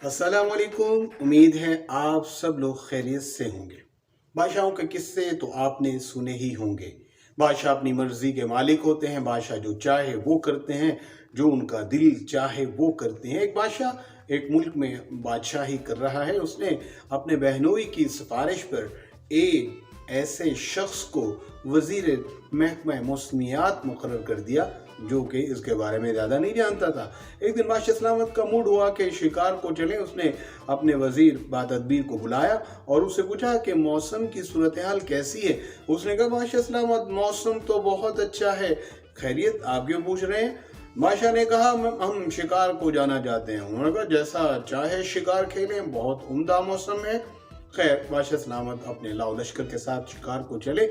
अस्सलाम वालेकुम। उम्मीद है आप सब लोग खैरियत से होंगे। बादशाहों के किस्से तो आपने सुने ही होंगे। बादशाह अपनी मर्जी के मालिक होते हैं। बादशाह जो चाहे वो करते हैं, जो उनका दिल चाहे वो करते हैं। एक बादशाह एक मुल्क में बादशाही कर रहा है। उसने अपने बहनोई की सिफारिश पर एक ऐसे शख्स को वजीर महकमा मौसमियात मुकर्रर कर दिया जो कि इसके बारे में ज़्यादा नहीं जानता था। एक दिन बादशाह सलामत का मूड हुआ कि शिकार को चले। उसने अपने वजीर बातदबीर को बुलाया और उससे पूछा कि मौसम की सूरत हाल कैसी है। उसने कहा, बादशाह सलामत मौसम तो बहुत अच्छा है। खैरियत, आप क्यों पूछ रहे हैं? बादशाह ने कहा, हम शिकार को जाना चाहते हैं। उन्होंने कहा, जैसा चाहे शिकार खेलें, बहुत उम्दा मौसम है। खैर, बादशाह सलामत अपने लाओ लश्कर के साथ शिकार को चले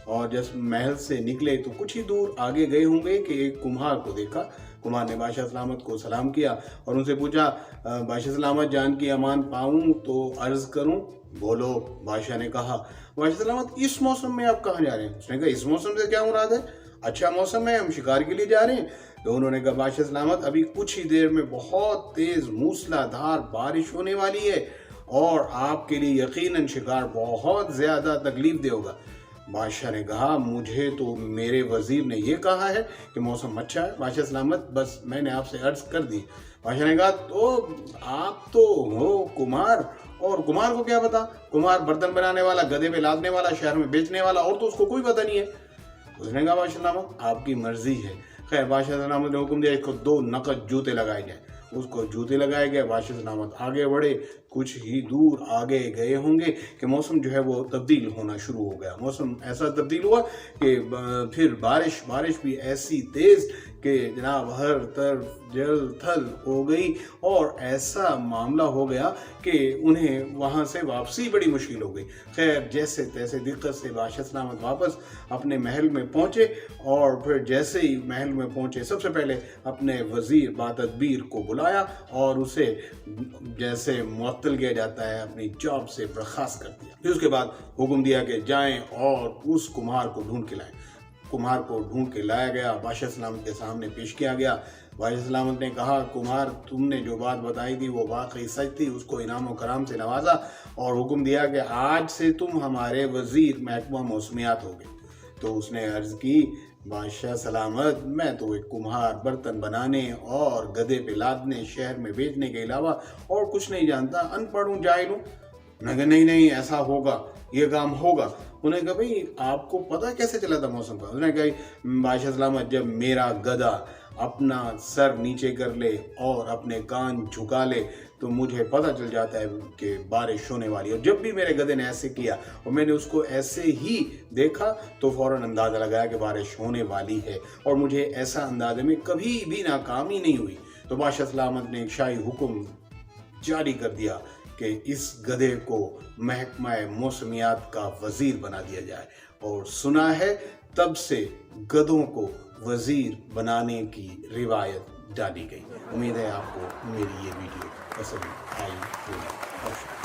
और जब महल से निकले तो कुछ ही दूर आगे गए होंगे कि एक कुम्हार को देखा। कुम्हार ने बादशाह सलामत को सलाम किया और उनसे पूछा, बादशाह सलामत जान की अमान पाऊं तो अर्ज करूं? बोलो। बादशाह ने कहा, बादशाह सलामत इस मौसम में आप कहाँ जा रहे हैं? उसने कहा, इस मौसम से क्या मुराद है? अच्छा मौसम है, हम शिकार के लिए जा रहे हैं। तो उन्होंने कहा, बादशाह सलामत अभी कुछ ही देर में बहुत तेज मूसलाधार बारिश होने वाली है और आपके लिए यकीनन शिकार बहुत ज्यादा तकलीफ दे होगा। बादशाह ने कहा, मुझे तो मेरे वजीर ने यह कहा है कि मौसम अच्छा है। बादशाह सलामत, बस मैंने आपसे अर्ज कर दी। बादशाह ने कहा, तो आप तो हो कुमार, और कुमार को क्या पता? कुमार बर्तन बनाने वाला, गधे पे लादने वाला, शहर में बेचने वाला, और तो उसको कोई पता नहीं है। उसने कहा, बादशाह सलामत आपकी मर्जी है। खैर, बादशाह सलामत ने हुक्म दिया, इसको 2 नकद जूते लगाए जाए। उसको जूते लगाए गए। बादशाह सलामत आगे बढ़े। कुछ ही दूर आगे गए होंगे कि मौसम जो है वो तब्दील होना शुरू हो गया। मौसम ऐसा तब्दील हुआ कि फिर बारिश भी ऐसी तेज कि जनाब हर तरफ जल थल हो गई और ऐसा मामला हो गया कि उन्हें वहाँ से वापसी बड़ी मुश्किल हो गई। खैर, जैसे तैसे दिक्कत से बादशाह सलामत वापस अपने महल में पहुँचे और फिर जैसे ही महल में पहुँचे सबसे पहले अपने वजीर बातदबीर को बुलाया और उसे जैसे मुअत्तल किया जाता है अपनी जॉब से बर्खास्त कर दिया। फिर उसके बाद हुक्म दिया कि जाएं और उस कुम्हार को ढूंढ के लाएं। कुम्हार को ढूंढ के लाया गया, बादशाह सलामत के सामने पेश किया गया। बादशाह सलामत ने कहा, कुम्हार तुमने जो बात बताई थी वो वाकई सच थी। उसको इनाम और कराम से नवाजा और हुक्म दिया कि आज से तुम हमारे वजीर महकमा मौसमियात हो गए। तो उसने अर्ज की, बादशाह सलामत मैं तो एक कुम्हार, बर्तन बनाने और गधे पे लादने, शहर में बेचने के अलावा और कुछ नहीं जानता, अनपढ़ हूँ, जाहिल हूँ। मैं कहा, नहीं ऐसा होगा, ये काम होगा। उन्होंने कहा, भाई आपको पता कैसे चला था मौसम का? उन्होंने कहा, बादशाह सलामत जब मेरा गधा अपना सर नीचे कर ले और अपने कान झुका ले तो मुझे पता चल जाता है कि बारिश होने वाली है। और जब भी मेरे गधे ने ऐसे किया और मैंने उसको ऐसे ही देखा तो फौरन अंदाज़ा लगाया कि बारिश होने वाली है और मुझे ऐसा अंदाजे में कभी भी नाकामी नहीं हुई। तो बादशाह सलामत ने एक शाही हुक्म जारी कर दिया कि इस गधे को महकमा मौसमियात का वजीर बना दिया जाए। और सुना है तब से गधों को वजीर बनाने की रिवायत डाली गई। उम्मीद है आपको मेरी ये वीडियो पसंद आई होगी।